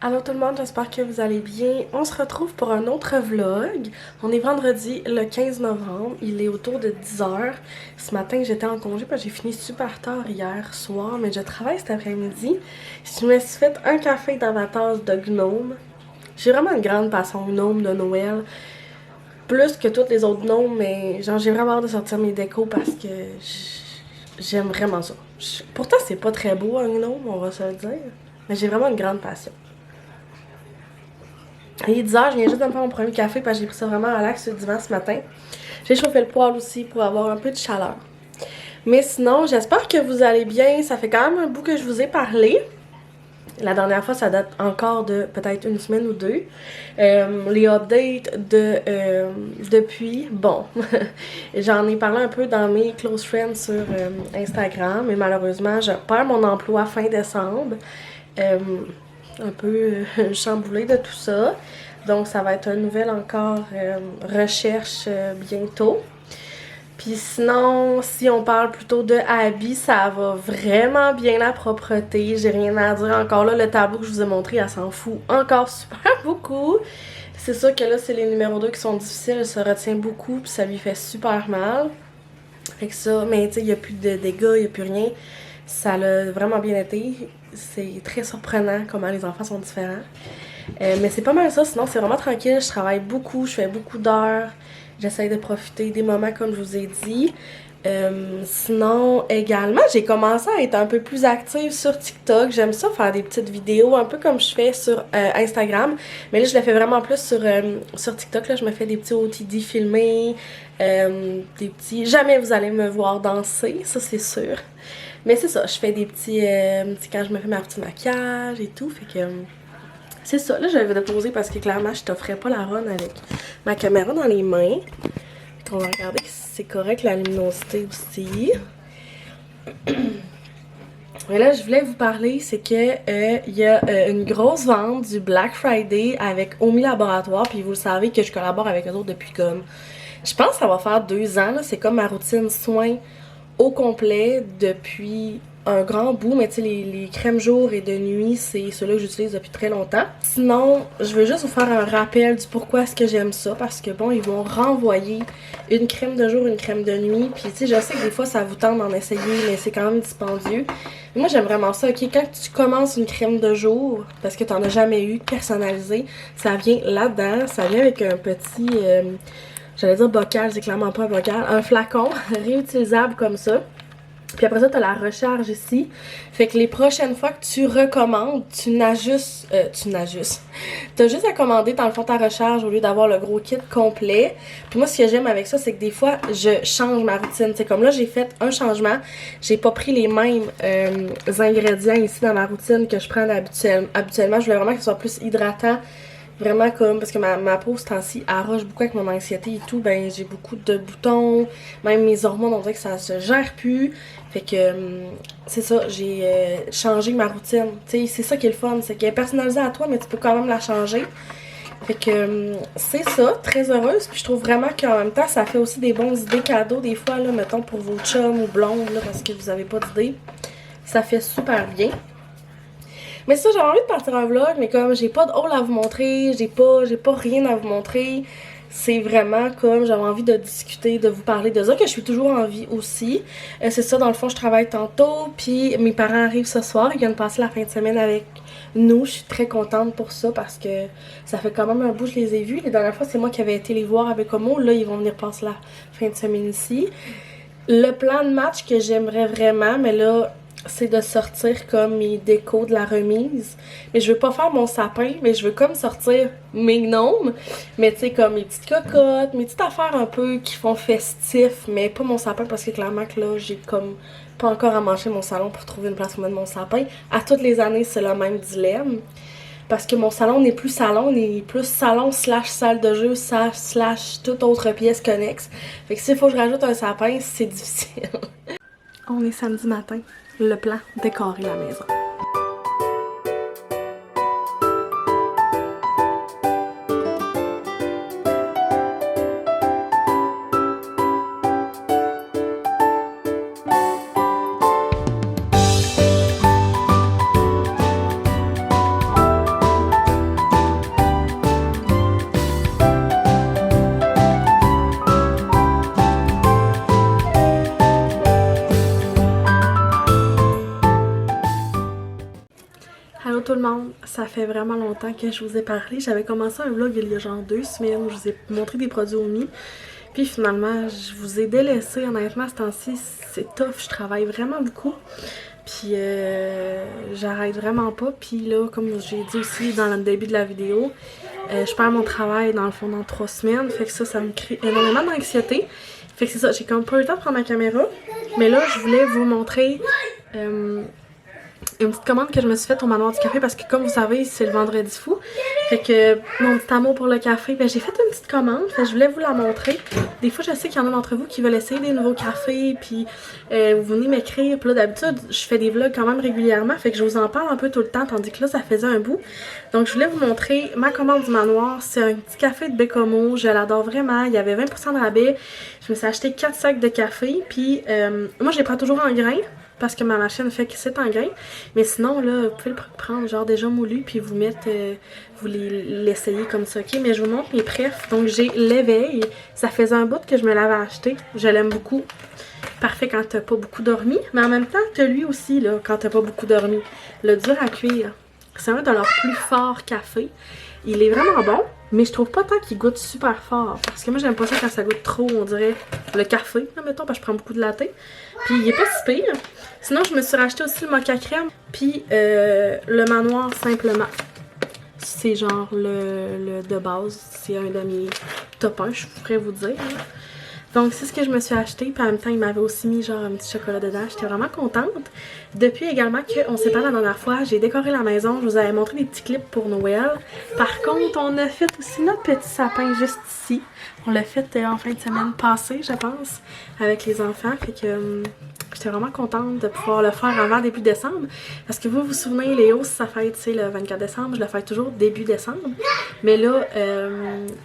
Allô tout le monde, j'espère que vous allez bien. On se retrouve pour un autre vlog. On est vendredi le 15 novembre, il est autour de 10h. Ce matin j'étais en congé parce que j'ai fini super tard hier soir, mais je travaille cet après-midi. Je me suis fait un café dans ma tasse de gnome. J'ai vraiment une grande passion gnome de Noël. Plus que toutes les autres gnomes, mais genre j'ai vraiment hâte de sortir mes décos parce que j'aime vraiment ça. Pourtant c'est pas très beau un gnome, on va se le dire. Mais j'ai vraiment une grande passion. Il est 10h, je viens juste de me faire mon premier café parce que j'ai pris ça vraiment relax sur le divan ce matin. J'ai chauffé le poêle aussi pour avoir un peu de chaleur. Mais sinon, j'espère que vous allez bien. Ça fait quand même un bout que je vous ai parlé. La dernière fois, ça date encore de peut-être une semaine ou deux. Les updates depuis, bon, j'en ai parlé un peu dans mes close friends sur Instagram, mais malheureusement, je perds mon emploi fin décembre. Un peu chamboulée de tout ça. Donc, ça va être une nouvelle encore recherche bientôt. Puis sinon, si on parle plutôt de habits, ça va vraiment bien la propreté. J'ai rien à dire encore là. Le tableau que je vous ai montré, elle s'en fout encore super beaucoup. C'est sûr que là, c'est les numéros 2 qui sont difficiles. Elle se retient beaucoup, puis ça lui fait super mal. Fait que ça, mais tu sais, il n'y a plus de dégâts, il n'y a plus rien. Ça l'a vraiment bien été. C'est très surprenant comment les enfants sont différents. Mais c'est pas mal ça, sinon c'est vraiment tranquille. Je travaille beaucoup, je fais beaucoup d'heures. J'essaie de profiter des moments comme je vous ai dit. Sinon, également, j'ai commencé à être un peu plus active sur TikTok. J'aime ça faire des petites vidéos, un peu comme je fais sur Instagram. Mais là, je le fais vraiment plus sur TikTok. Là, je me fais des petits OTD filmés, des petits... Jamais vous allez me voir danser, ça c'est sûr. Mais c'est ça, je fais des petits... quand je me fais ma petite maquillage et tout, fait que... c'est ça, là j'avais déposé parce que clairement je t'offrais pas la run avec ma caméra dans les mains. On va regarder si c'est correct la luminosité aussi. Et là je voulais vous parler, c'est que il y a une grosse vente du Black Friday avec Omi Laboratoire, puis vous le savez que je collabore avec eux autres depuis comme... Je pense que ça va faire 2 ans, là, c'est comme ma routine soins au complet depuis un grand bout, mais tu sais, les crèmes jour et de nuit, c'est ceux-là que j'utilise depuis très longtemps. Sinon, je veux juste vous faire un rappel du pourquoi est-ce que j'aime ça, parce que bon, ils vont renvoyer une crème de jour, une crème de nuit, puis tu sais, je sais que des fois, ça vous tente d'en essayer, mais c'est quand même dispendieux. Mais moi, j'aime vraiment ça, ok? Quand tu commences une crème de jour, parce que t'en as jamais eu, personnalisée, ça vient là-dedans, ça vient avec un petit... j'allais dire bocal, c'est clairement pas un bocal, un flacon réutilisable comme ça. Puis après ça, t'as la recharge ici. Fait que les prochaines fois que tu recommandes, tu n'ajustes. T'as juste à commander dans le fond ta recharge au lieu d'avoir le gros kit complet. Puis moi, ce que j'aime avec ça, c'est que des fois, je change ma routine. C'est comme là, j'ai fait un changement. J'ai pas pris les mêmes ingrédients ici dans ma routine que je prends habituellement. Je voulais vraiment que ce soit plus hydratant. Vraiment comme, parce que ma peau ce temps-ci arrache beaucoup avec mon anxiété et tout, ben j'ai beaucoup de boutons, même mes hormones on dirait que ça se gère plus. Fait que c'est ça, j'ai changé ma routine. Tu sais, c'est ça qui est le fun, c'est qu'elle est personnalisée à toi, mais tu peux quand même la changer. Fait que c'est ça, très heureuse. Puis je trouve vraiment qu'en même temps, ça fait aussi des bonnes idées cadeaux des fois, là, mettons pour vos chums ou blondes, là, parce que vous avez pas d'idées. Ça fait super bien. Mais ça, j'avais envie de partir un vlog, mais comme j'ai pas de haul à vous montrer, j'ai pas rien à vous montrer. C'est vraiment comme j'avais envie de discuter, de vous parler, de dire que je suis toujours en vie aussi. C'est ça, dans le fond, je travaille tantôt, puis mes parents arrivent ce soir, ils viennent passer la fin de semaine avec nous. Je suis très contente pour ça parce que ça fait quand même un bout que je les ai vus. Les dernières fois, c'est moi qui avais été les voir avec Homo. Là, ils vont venir passer la fin de semaine ici. Le plan de match que j'aimerais vraiment, mais là... c'est de sortir comme mes décos de la remise. Mais je veux pas faire mon sapin, mais je veux comme sortir mes gnomes. Mais tu sais, comme mes petites cocottes, mes petites affaires un peu qui font festif, mais pas mon sapin parce que clairement que là, j'ai comme pas encore à manger mon salon pour trouver une place pour mettre mon sapin. À toutes les années, c'est le même dilemme. Parce que mon salon n'est plus salon, on est plus salon slash salle de jeu slash toute autre pièce connexe. Fait que s'il faut que je rajoute un sapin, c'est difficile. On est samedi matin. Le plan, décorer la maison. le monde, ça fait vraiment longtemps que je vous ai parlé. J'avais commencé un vlog il y a genre 2 semaines où je vous ai montré des produits Omi. Puis finalement, je vous ai délaissé. Honnêtement, ce temps-ci, c'est tough. Je travaille vraiment beaucoup. Puis j'arrête vraiment pas. Puis là, comme j'ai dit aussi dans le début de la vidéo, je perds mon travail dans le fond dans 3 semaines. Fait que ça me crée énormément d'anxiété. Fait que c'est ça, j'ai comme pas eu le temps de prendre ma caméra. Mais là, je voulais vous montrer une petite commande que je me suis faite au Manoir du Café parce que comme vous savez, c'est le vendredi fou. Fait que mon petit amour pour le café, ben, j'ai fait une petite commande. Fait que je voulais vous la montrer. Des fois, je sais qu'il y en a d'entre vous qui veulent essayer des nouveaux cafés. Puis vous venez m'écrire. Puis là, d'habitude, je fais des vlogs quand même régulièrement. Fait que je vous en parle un peu tout le temps. Tandis que là, ça faisait un bout. Donc, je voulais vous montrer ma commande du Manoir. C'est un petit café de Bécomo. Je l'adore vraiment. Il y avait 20% de rabais. Je me suis acheté 4 sacs de café. Puis moi, je les prends toujours en grains. Parce que ma machine fait que c'est en grain. Mais sinon, là, vous pouvez le prendre genre déjà moulu, puis vous mettre, vous l'essayez comme ça, ok? Mais je vous montre mes prefs. Donc, j'ai l'éveil. Ça faisait un bout que je me l'avais acheté. Je l'aime beaucoup. Parfait quand t'as pas beaucoup dormi. Mais en même temps, t'as lui aussi, là, quand t'as pas beaucoup dormi. Le dur à cuire. C'est un de leurs plus forts cafés. Il est vraiment bon, mais je trouve pas tant qu'il goûte super fort. Parce que moi, j'aime pas ça quand ça goûte trop, on dirait, le café, là, mettons, parce que je prends beaucoup de latte. Puis il est pas si pire. Sinon, je me suis racheté aussi le mocha crème, puis le Manoir simplement. C'est genre le de base. C'est un de mes top 1, je pourrais vous dire. Là. Donc, c'est ce que je me suis acheté. Puis en même temps, il m'avait aussi mis genre un petit chocolat dedans. J'étais vraiment contente. Depuis également qu'on s'est parlé la dernière fois, j'ai décoré la maison. Je vous avais montré des petits clips pour Noël. Par contre, on a fait aussi notre petit sapin juste ici. On l'a fait en fin de semaine passée, je pense, avec les enfants. Fait que j'étais vraiment contente de pouvoir le faire avant début décembre. Parce que vous vous souvenez, Léo, si ça fête, c'est le 24 décembre, je le fête toujours début décembre. Mais là,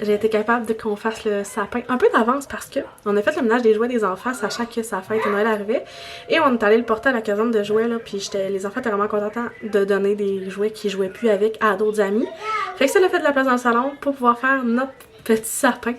j'ai été capable de qu'on fasse le sapin un peu d'avance parce que on a fait le ménage des jouets des enfants, sachant que sa fête de Noël arrivait. Et on est allé le porter à la caserne de jouets, là, puis les enfants étaient vraiment contents de donner des jouets qu'ils jouaient plus avec à d'autres amis. Fait que ça l'a fait de la place dans le salon pour pouvoir faire notre petit sapin.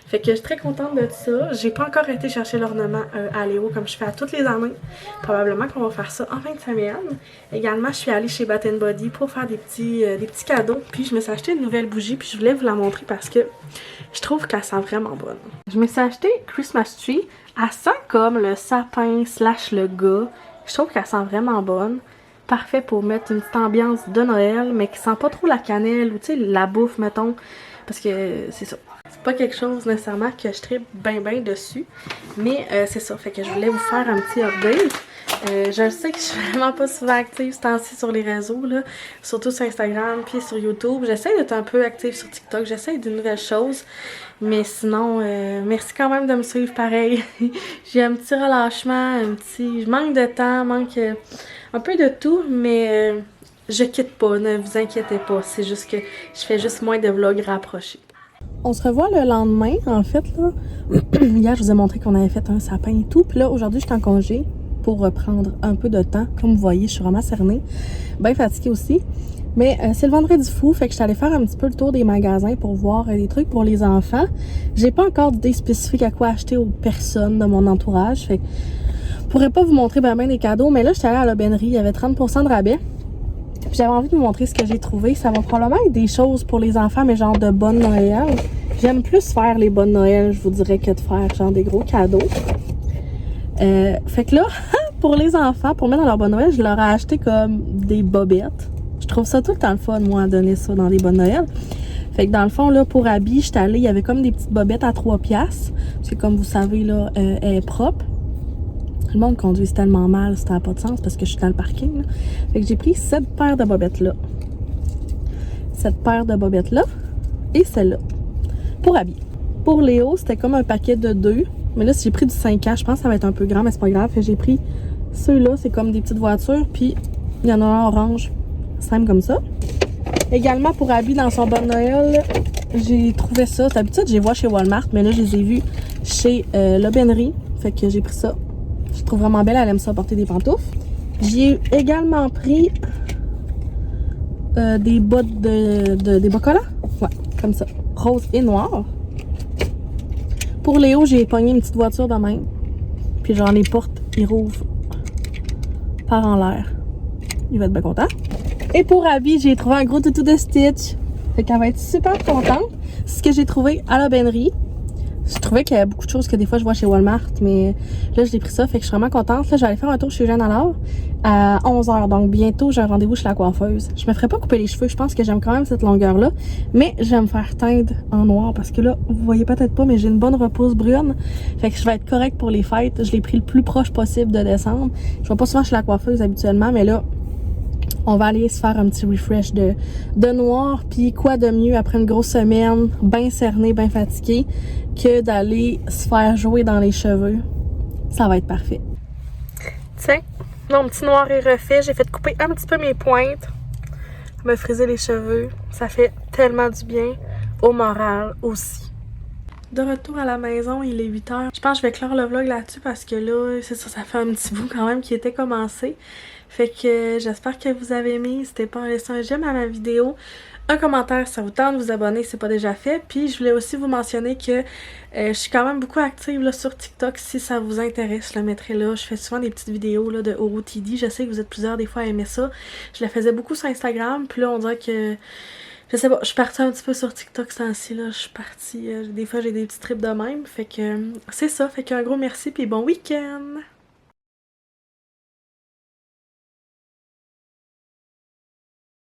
Fait que je suis très contente de ça. J'ai pas encore été chercher l'ornement à Léo comme je fais à toutes les années. Probablement qu'on va faire ça en fin de semaine. Également, je suis allée chez Bath & Body pour faire des petits cadeaux. Puis je me suis acheté une nouvelle bougie. Puis je voulais vous la montrer parce que je trouve qu'elle sent vraiment bonne. Je me suis acheté Christmas Tree. Elle sent comme le sapin / le gars. Je trouve qu'elle sent vraiment bonne. Parfait pour mettre une petite ambiance de Noël, mais qui sent pas trop la cannelle ou tu sais la bouffe, mettons. Parce que c'est ça. C'est pas quelque chose nécessairement que je tripe bien dessus. Mais c'est ça. Fait que je voulais vous faire un petit update. Je sais que je suis vraiment pas souvent active ce temps-ci sur les réseaux, là. Surtout sur Instagram puis sur YouTube. J'essaie d'être un peu active sur TikTok. J'essaie de nouvelles choses. Mais sinon, merci quand même de me suivre pareil. J'ai un petit relâchement, je manque de temps, manque un peu de tout, mais je quitte pas, ne vous inquiétez pas. C'est juste que je fais juste moins de vlogs rapprochés. On se revoit le lendemain, en fait, là. Hier, je vous ai montré qu'on avait fait un sapin et tout. Puis là, aujourd'hui, je suis en congé pour reprendre un peu de temps. Comme vous voyez, je suis vraiment cernée. Bien fatiguée aussi. Mais c'est le vendredi fou, fait que je suis allée faire un petit peu le tour des magasins pour voir des trucs pour les enfants. J'ai pas encore d'idée spécifique à quoi acheter aux personnes de mon entourage. Fait que je pourrais pas vous montrer ben des cadeaux. Mais là, je suis allée à l'aubainerie, il y avait 30% de rabais. J'avais envie de vous montrer ce que j'ai trouvé. Ça va probablement être des choses pour les enfants, mais genre de bonnes Noël. J'aime plus faire les bonnes Noël, je vous dirais, que de faire genre des gros cadeaux. Fait que là, pour les enfants, pour mettre dans leur bonne Noël, je leur ai acheté comme des bobettes. Je trouve ça tout le temps le fun, moi, à donner ça dans les bonnes Noël. Fait que dans le fond, là, pour habits, j'étais allée, il y avait comme des petites bobettes à 3$. Parce que comme vous savez, là, elle est propre. Le monde conduit tellement mal, ça n'a pas de sens parce que je suis dans le parking. Là. Fait que j'ai pris cette paire de bobettes-là. Cette paire de bobettes-là. Et celle-là. Pour habiller. Pour Léo, c'était comme un paquet de 2. Mais là, si j'ai pris du 5 ans, je pense que ça va être un peu grand, mais c'est pas grave. Fait que j'ai pris ceux-là, c'est comme des petites voitures. Puis, il y en a un orange, simple comme ça. Également, pour habiller dans son bon Noël, j'ai trouvé ça. D'habitude, je les vois chez Walmart, mais là, je les ai vus chez l'aubainerie. Fait que j'ai pris ça. Je trouve vraiment belle, elle aime ça porter des pantoufles. J'ai également pris des bottes des bas collants. Ouais, comme ça. Rose et noir. Pour Léo, j'ai pogné une petite voiture de même. Puis genre les portes, ils rouvrent par en l'air. Il va être bien content. Et pour Abby, j'ai trouvé un gros toutou de Stitch. Fait qu'elle va être super contente. C'est ce que j'ai trouvé à la bennerie. Je trouvais qu'il y avait beaucoup de choses que des fois je vois chez Walmart, mais là je l'ai pris ça, fait que je suis vraiment contente. Là, j'allais faire un tour chez Jeanne alors à 11h, donc bientôt j'ai un rendez-vous chez la coiffeuse. Je me ferai pas couper les cheveux, je pense que j'aime quand même cette longueur-là, mais je vais me faire teindre en noir parce que là, vous voyez peut-être pas, mais j'ai une bonne repousse brune. Fait que je vais être correcte pour les fêtes. Je l'ai pris le plus proche possible de décembre. Je vais pas souvent chez la coiffeuse habituellement, mais là, on va aller se faire un petit refresh de noir, puis quoi de mieux après une grosse semaine, bien cernée, bien fatiguée, que d'aller se faire jouer dans les cheveux. Ça va être parfait. Tiens, mon petit noir est refait. J'ai fait couper un petit peu mes pointes, me friser les cheveux. Ça fait tellement du bien au moral aussi. De retour à la maison, il est 8h. Je pense que je vais clore le vlog là-dessus parce que là, c'est ça, ça fait un petit bout quand même qui était commencé. Fait que j'espère que vous avez aimé. N'hésitez pas à laisser un j'aime à ma vidéo, un commentaire si ça vous tente, vous abonner si c'est pas déjà fait. Puis je voulais aussi vous mentionner que je suis quand même beaucoup active là, sur TikTok. Si ça vous intéresse, je le mettrai là. Je fais souvent des petites vidéos là, de OOTD. Je sais que vous êtes plusieurs des fois à aimer ça. Je le faisais beaucoup sur Instagram. Puis là, on dirait que... Je sais pas, je suis partie un petit peu sur TikTok ce temps-ci, là. Je suis partie... des fois, j'ai des petits trips de même. Fait que c'est ça. Fait qu'un gros merci puis bon week-end!